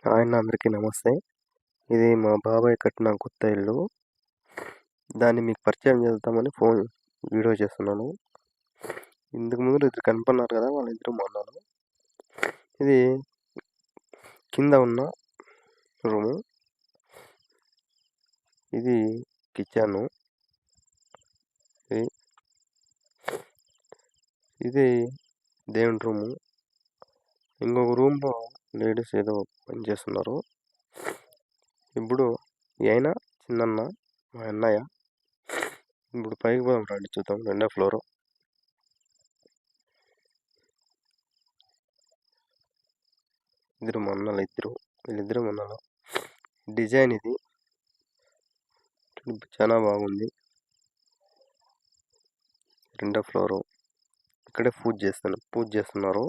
అందరికీ నమస్తే. ఇది మా బాబాయ్ కట్టిన కొత్త ఇల్లు. దాన్ని మీకు పరిచయం చేద్దామని వీడియో చేస్తున్నాను. ఇంతకు ముందు ఇద్దరు కనపడినారు కదా, వాళ్ళిద్దరు మా అన్నలు. ఇది కింద ఉన్న రూము. ఇది కిచెను. ఇది దేవుని రూము. ఇంకొక రూమ్లో లేడీస్ ఏదో పని చేస్తున్నారు. ఇప్పుడు ఈయన చిన్నన్న, మా అన్నయ్య. ఇప్పుడు పైకి పోదాం రండి, చూద్దాం. 2వ ఫ్లోరు. వీళ్ళిద్దరు మా అన్నలు. డిజైన్ ఇది చాలా బాగుంది. 2వ ఫ్లోరు. ఇక్కడే పూజ చేస్తున్నారు.